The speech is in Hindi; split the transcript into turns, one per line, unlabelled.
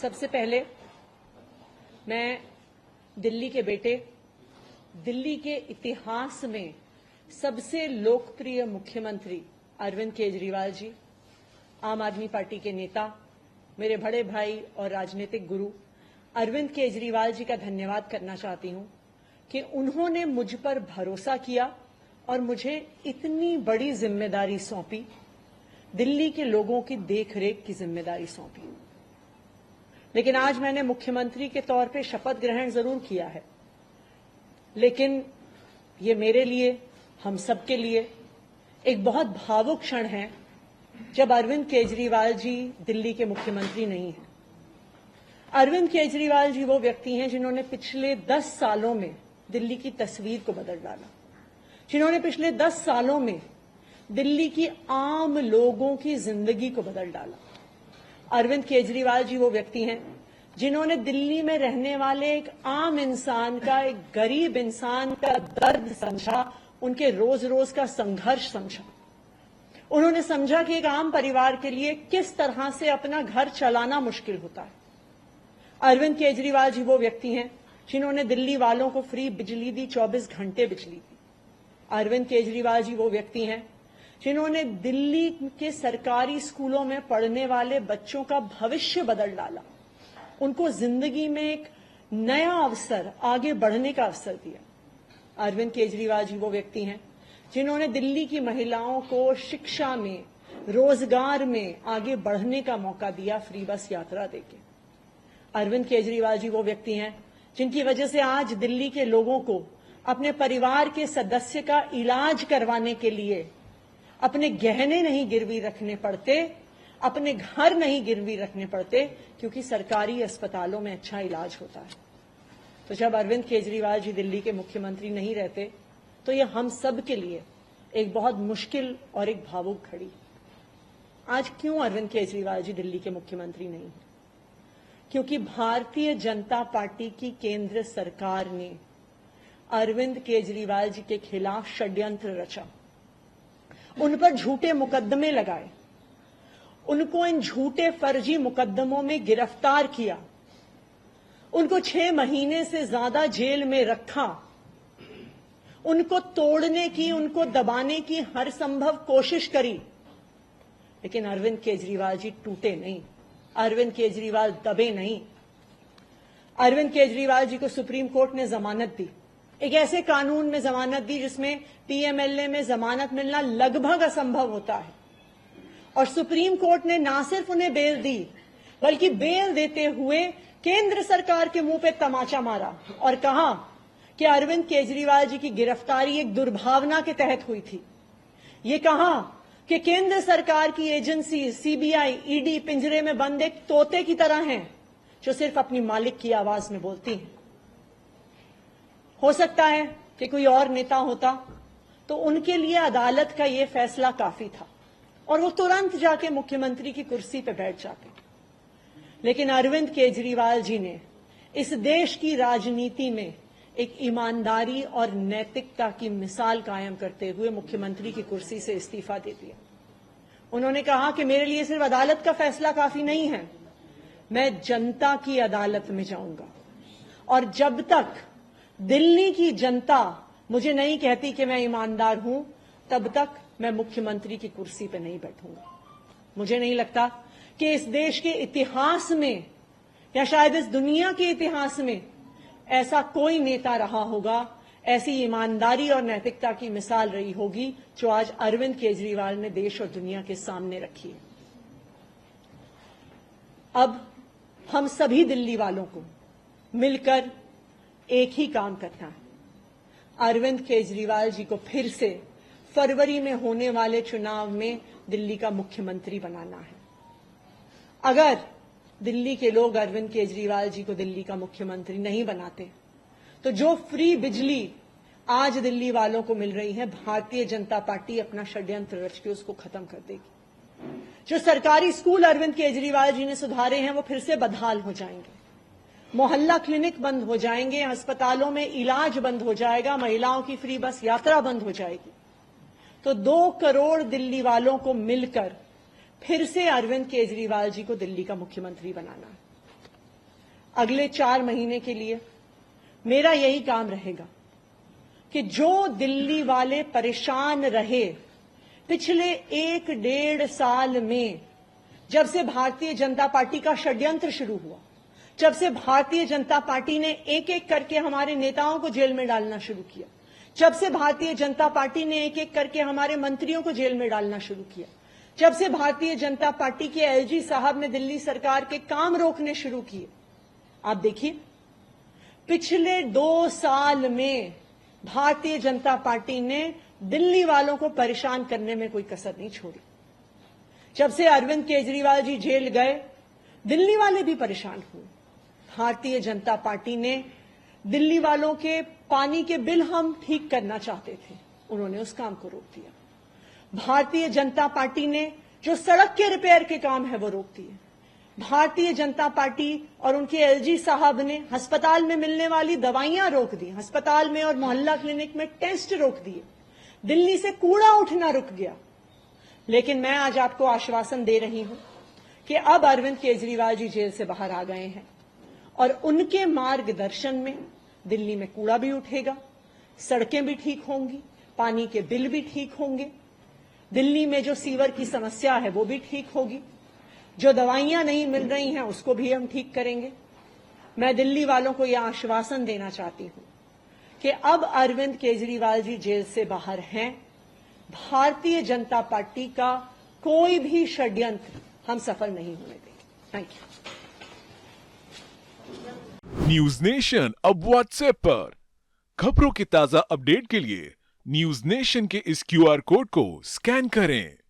सबसे पहले मैं दिल्ली के बेटे, दिल्ली के इतिहास में सबसे लोकप्रिय मुख्यमंत्री अरविंद केजरीवाल जी, आम आदमी पार्टी के नेता, मेरे बड़े भाई और राजनीतिक गुरु अरविंद केजरीवाल जी का धन्यवाद करना चाहती हूं कि उन्होंने मुझ पर भरोसा किया और मुझे इतनी बड़ी जिम्मेदारी सौंपी, दिल्ली के लोगों की देखरेख की जिम्मेदारी सौंपी। लेकिन आज मैंने मुख्यमंत्री के तौर पे शपथ ग्रहण जरूर किया है, लेकिन ये मेरे लिए, हम सबके लिए एक बहुत भावुक क्षण है जब अरविंद केजरीवाल जी दिल्ली के मुख्यमंत्री नहीं हैं। अरविंद केजरीवाल जी वो व्यक्ति हैं जिन्होंने पिछले 10 सालों में दिल्ली की तस्वीर को बदल डाला, जिन्होंने पिछले 10 सालों में दिल्ली की आम लोगों की जिंदगी को बदल डाला। अरविंद केजरीवाल जी वो व्यक्ति हैं जिन्होंने दिल्ली में रहने वाले एक आम इंसान का, एक गरीब इंसान का दर्द समझा, उनके रोज रोज का संघर्ष समझा। उन्होंने समझा कि एक आम परिवार के लिए किस तरह से अपना घर चलाना मुश्किल होता है। अरविंद केजरीवाल जी वो व्यक्ति हैं जिन्होंने दिल्ली वालों को फ्री बिजली दी, 24 घंटे बिजली दी। अरविंद केजरीवाल जी वो व्यक्ति हैं जिन्होंने दिल्ली के सरकारी स्कूलों में पढ़ने वाले बच्चों का भविष्य बदल डाला, उनको जिंदगी में एक नया अवसर, आगे बढ़ने का अवसर दिया। अरविंद केजरीवाल जी वो व्यक्ति हैं जिन्होंने दिल्ली की महिलाओं को शिक्षा में, रोजगार में आगे बढ़ने का मौका दिया, फ्री बस यात्रा देके। अरविंद केजरीवाल जी वो व्यक्ति हैं जिनकी वजह से आज दिल्ली के लोगों को अपने परिवार के सदस्य का इलाज करवाने के लिए अपने गहने नहीं गिरवी रखने पड़ते, अपने घर नहीं गिरवी रखने पड़ते, क्योंकि सरकारी अस्पतालों में अच्छा इलाज होता है। तो जब अरविंद केजरीवाल जी दिल्ली के मुख्यमंत्री नहीं रहते तो ये हम सब के लिए एक बहुत मुश्किल और एक भावुक घड़ी। आज क्यों अरविंद केजरीवाल जी दिल्ली के मुख्यमंत्री नहीं हैं? क्योंकि भारतीय जनता पार्टी की केंद्र सरकार ने अरविंद केजरीवाल जी के खिलाफ षड्यंत्र रचा, उन पर झूठे मुकदमे लगाए, उनको इन झूठे फर्जी मुकदमों में गिरफ्तार किया, उनको 6 महीने से ज्यादा जेल में रखा, उनको तोड़ने की, उनको दबाने की हर संभव कोशिश करी। लेकिन अरविंद केजरीवाल जी टूटे नहीं, अरविंद केजरीवाल दबे नहीं। अरविंद केजरीवाल जी को सुप्रीम कोर्ट ने जमानत दी, एक ऐसे कानून में जमानत दी जिसमें पीएमएलए में जमानत मिलना लगभग असंभव होता है, और सुप्रीम कोर्ट ने ना सिर्फ उन्हें बेल दी, बल्कि बेल देते हुए केंद्र सरकार के मुंह पे तमाचा मारा और कहा कि अरविंद केजरीवाल जी की गिरफ्तारी एक दुर्भावना के तहत हुई थी। ये कहा कि केंद्र सरकार की एजेंसी सीबीआई, ईडी पिंजरे में बंद एक तोते की तरह हैं जो सिर्फ अपनी मालिक की आवाज में बोलती हैं। हो सकता है कि कोई और नेता होता तो उनके लिए अदालत का यह फैसला काफी था और वो तुरंत जाके मुख्यमंत्री की कुर्सी पर बैठ जाते। लेकिन अरविंद केजरीवाल जी ने इस देश की राजनीति में एक ईमानदारी और नैतिकता की मिसाल कायम करते हुए मुख्यमंत्री की कुर्सी से इस्तीफा दे दिया। उन्होंने कहा कि मेरे लिए सिर्फ अदालत का फैसला काफी नहीं है, मैं जनता की अदालत में जाऊंगा, और जब तक दिल्ली की जनता मुझे नहीं कहती कि मैं ईमानदार हूं, तब तक मैं मुख्यमंत्री की कुर्सी पर नहीं बैठूंगा। मुझे नहीं लगता कि इस देश के इतिहास में या शायद इस दुनिया के इतिहास में ऐसा कोई नेता रहा होगा, ऐसी ईमानदारी और नैतिकता की मिसाल रही होगी जो आज अरविंद केजरीवाल ने देश और दुनिया के सामने रखी है। अब हम सभी दिल्ली वालों को मिलकर एक ही काम करना है, अरविंद केजरीवाल जी को फिर से फरवरी में होने वाले चुनाव में दिल्ली का मुख्यमंत्री बनाना है। अगर दिल्ली के लोग अरविंद केजरीवाल जी को दिल्ली का मुख्यमंत्री नहीं बनाते तो जो फ्री बिजली आज दिल्ली वालों को मिल रही है, भारतीय जनता पार्टी अपना षड्यंत्र रच के उसको खत्म कर देगी। जो सरकारी स्कूल अरविंद केजरीवाल जी ने सुधारे हैं वो फिर से बदहाल हो जाएंगे, मोहल्ला क्लिनिक बंद हो जाएंगे, अस्पतालों में इलाज बंद हो जाएगा, महिलाओं की फ्री बस यात्रा बंद हो जाएगी। तो 2 करोड़ दिल्ली वालों को मिलकर फिर से अरविंद केजरीवाल जी को दिल्ली का मुख्यमंत्री बनाना है। अगले 4 महीने के लिए मेरा यही काम रहेगा कि जो दिल्ली वाले परेशान रहे पिछले 1-1.5 साल में, जब से भारतीय जनता पार्टी का षड्यंत्र शुरू हुआ, जब से भारतीय जनता पार्टी ने एक एक करके हमारे नेताओं को जेल में डालना शुरू किया, जब से भारतीय जनता पार्टी ने एक एक करके हमारे मंत्रियों को जेल में डालना शुरू किया, जब से भारतीय जनता पार्टी के एलजी साहब ने दिल्ली सरकार के काम रोकने शुरू किए, आप देखिए पिछले 2 साल में भारतीय जनता पार्टी ने दिल्ली वालों को परेशान करने में कोई कसर नहीं छोड़ी। जब से अरविंद केजरीवाल जी जेल गए, दिल्ली वाले भी परेशान हुए। भारतीय जनता पार्टी ने दिल्ली वालों के पानी के बिल हम ठीक करना चाहते थे, उन्होंने उस काम को रोक दिया। भारतीय जनता पार्टी ने जो सड़क के रिपेयर के काम है वो रोक दिए। भारतीय जनता पार्टी और उनके एलजी साहब ने अस्पताल में मिलने वाली दवाइयां रोक दी, अस्पताल में और मोहल्ला क्लिनिक में टेस्ट रोक दिए, दिल्ली से कूड़ा उठना रुक गया। लेकिन मैं आज आपको आश्वासन दे रही हूं कि अब अरविंद केजरीवाल जी जेल से बाहर आ गए हैं और उनके मार्गदर्शन में दिल्ली में कूड़ा भी उठेगा, सड़कें भी ठीक होंगी, पानी के बिल भी ठीक होंगे, दिल्ली में जो सीवर की समस्या है वो भी ठीक होगी, जो दवाइयां नहीं मिल रही हैं उसको भी हम ठीक करेंगे। मैं दिल्ली वालों को यह आश्वासन देना चाहती हूं कि अब अरविंद केजरीवाल जी जेल से बाहर हैं, भारतीय जनता पार्टी का कोई भी षड्यंत्र हम सफल नहीं होने देंगे। Thank you.
न्यूज नेशन अब व्हाट्सएप पर खबरों के ताजा अपडेट के लिए न्यूज नेशन के इस क्यूआर कोड को स्कैन करें